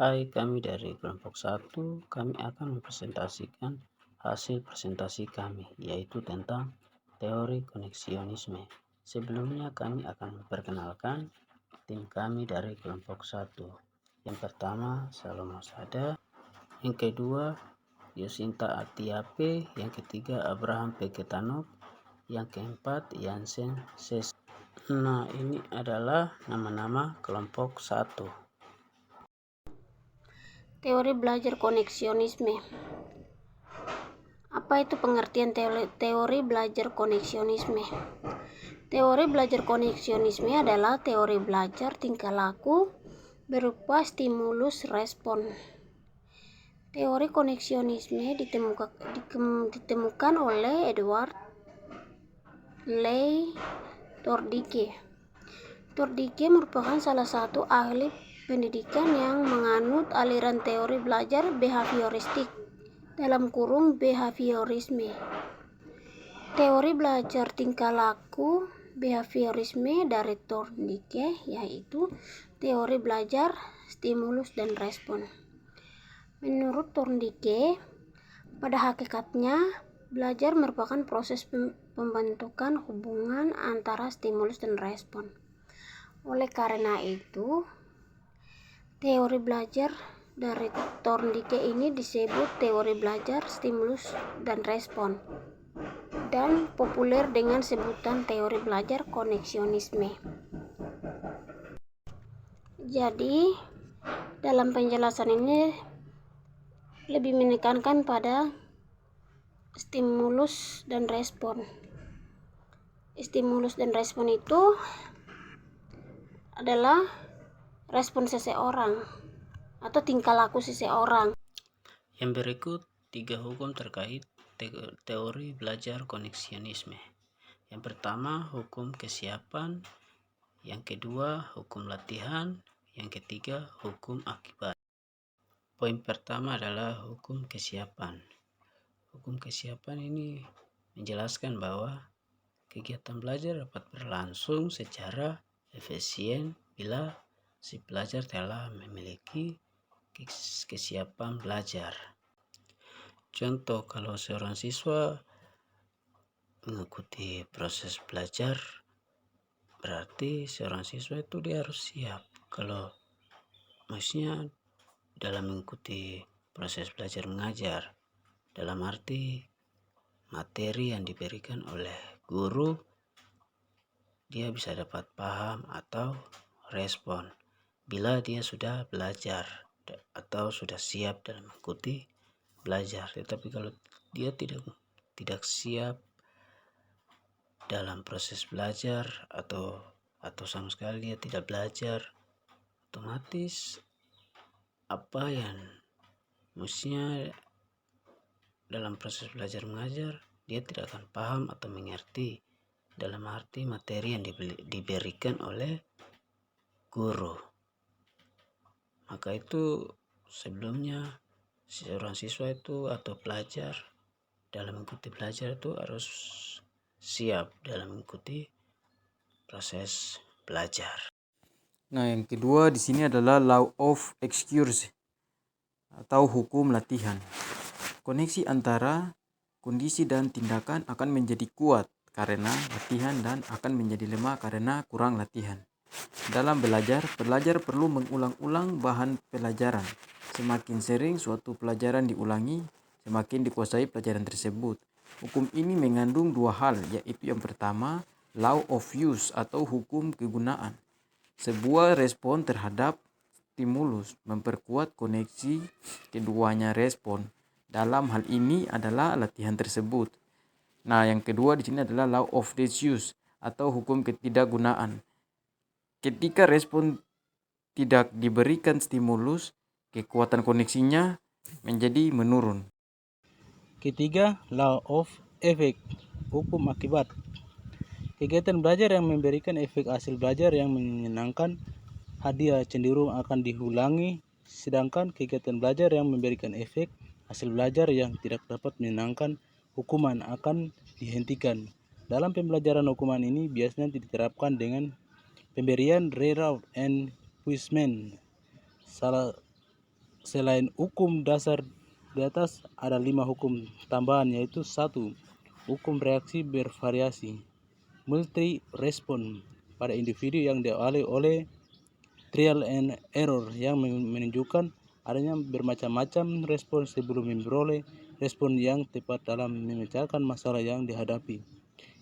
Hai, kami dari kelompok 1, kami akan mempresentasikan hasil presentasi kami, yaitu tentang teori koneksionisme. Sebelumnya kami akan memperkenalkan tim kami dari kelompok 1. Yang pertama, Salomo Sada. Yang kedua, Yosinta Atiape. Yang ketiga, Abraham Peketanok. Yang keempat, Yansen Ses. Nah, ini adalah nama-nama kelompok 1. Teori belajar koneksionisme. Apa itu pengertian teori belajar koneksionisme? Teori belajar koneksionisme adalah teori belajar tingkah laku berupa stimulus respon. Teori koneksionisme ditemukan oleh Edward Leigh Tordike. Tordike merupakan salah satu ahli pendidikan yang menganut aliran teori belajar behavioristik (behaviorisme). Teori belajar tingkah laku behaviorisme dari Tordike yaitu teori belajar stimulus dan respon. Menurut Tordike, pada hakikatnya belajar merupakan proses pembentukan hubungan antara stimulus dan respon. Oleh karena itu, teori belajar dari Tordike ini disebut teori belajar stimulus dan respon, dan populer dengan sebutan teori belajar koneksionisme. Jadi, dalam penjelasan ini lebih menekankan pada stimulus dan respon. Stimulus dan respon itu adalah respon seseorang atau tingkah laku seseorang. Yang berikut 3 hukum terkait teori belajar koneksionisme. Yang pertama, hukum kesiapan. Yang kedua, hukum latihan. Yang ketiga, hukum akibat. Poin pertama adalah hukum kesiapan. Hukum kesiapan ini menjelaskan bahwa kegiatan belajar dapat berlangsung secara efisien bila si pelajar telah memiliki kesiapan belajar. Contoh, kalau seorang siswa mengikuti proses belajar, berarti seorang siswa itu dia harus siap. Kalau maksudnya dalam mengikuti proses belajar mengajar, dalam arti materi yang diberikan oleh guru dia bisa dapat paham atau respon bila dia sudah belajar atau sudah siap dalam mengikuti belajar. Tetapi kalau dia tidak siap dalam proses belajar atau sama sekali dia tidak belajar, otomatis apa yang mestinya dalam proses belajar mengajar dia tidak akan paham atau mengerti dalam arti materi yang diberikan oleh guru. Maka itu sebelumnya seorang siswa itu atau pelajar dalam mengikuti belajar itu harus siap dalam mengikuti proses belajar. Nah, yang kedua di sini adalah law of excursion atau hukum latihan. Koneksi antara kondisi dan tindakan akan menjadi kuat karena latihan dan akan menjadi lemah karena kurang latihan. Dalam belajar, pelajar perlu mengulang-ulang bahan pelajaran. Semakin sering suatu pelajaran diulangi, semakin dikuasai pelajaran tersebut. Hukum ini mengandung 2 hal, yaitu yang pertama, law of use atau hukum kegunaan. Sebuah respon terhadap stimulus memperkuat koneksi keduanya respon. Dalam hal ini adalah latihan tersebut. Nah, yang kedua di sini adalah law of disuse atau hukum ketidakgunaan. Ketika respon tidak diberikan stimulus, kekuatan koneksinya menjadi menurun. Ketiga, law of effect, hukum akibat. Kegiatan belajar yang memberikan efek hasil belajar yang menyenangkan hadiah cenderung akan diulangi, sedangkan kegiatan belajar yang memberikan efek hasil belajar yang tidak dapat menyenangkan hukuman akan dihentikan. Dalam pembelajaran hukuman ini biasanya diterapkan dengan pemberian reward and punishment. selain hukum dasar di atas, ada 5 hukum tambahan, yaitu 1. Hukum reaksi bervariasi multi respon pada individu yang diawali oleh trial and error yang menunjukkan adanya bermacam-macam respon sebelum memperoleh respon yang tepat dalam memecahkan masalah yang dihadapi.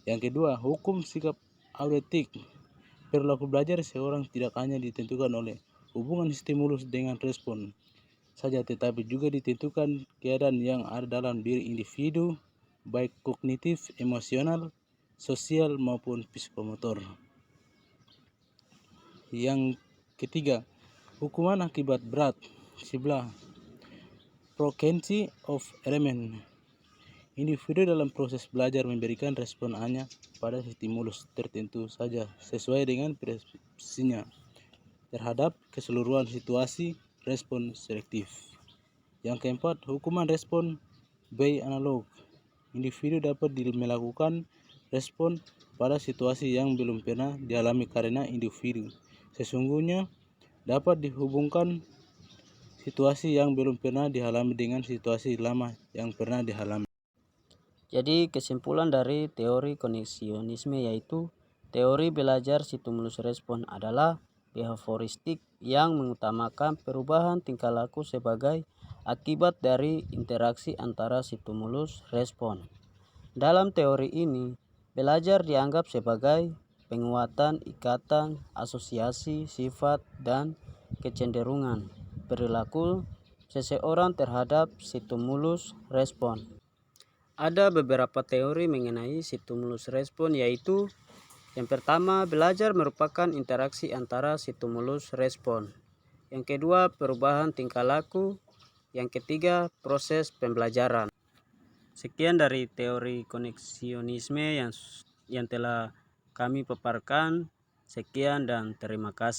Yang kedua, hukum sikap audetik. Perilaku belajar seorang tidak hanya ditentukan oleh hubungan stimulus dengan respon saja, tetapi juga ditentukan keadaan yang ada dalam diri individu, baik kognitif, emosional, sosial maupun psikomotor. Yang ketiga, hukuman akibat berat. Sebelah frequency of element. Individu dalam proses belajar memberikan respon hanya pada stimulus tertentu saja sesuai dengan persepsinya terhadap keseluruhan situasi. Respon selektif. Yang keempat, hukuman respon by analog. Individu dapat melakukan respon pada situasi yang belum pernah dialami karena individu sesungguhnya dapat dihubungkan situasi yang belum pernah dialami dengan situasi lama yang pernah dialami. Jadi kesimpulan dari teori koneksionisme yaitu teori belajar stimulus respon adalah behavioristik yang mengutamakan perubahan tingkah laku sebagai akibat dari interaksi antara stimulus respon. Dalam teori ini, belajar dianggap sebagai penguatan ikatan, asosiasi, sifat, dan kecenderungan perilaku seseorang terhadap stimulus respon. Ada beberapa teori mengenai stimulus respon, yaitu yang pertama, belajar merupakan interaksi antara stimulus respon. Yang kedua, perubahan tingkah laku. Yang ketiga, proses pembelajaran. Sekian dari teori koneksionisme yang telah kami paparkan. Sekian dan terima kasih.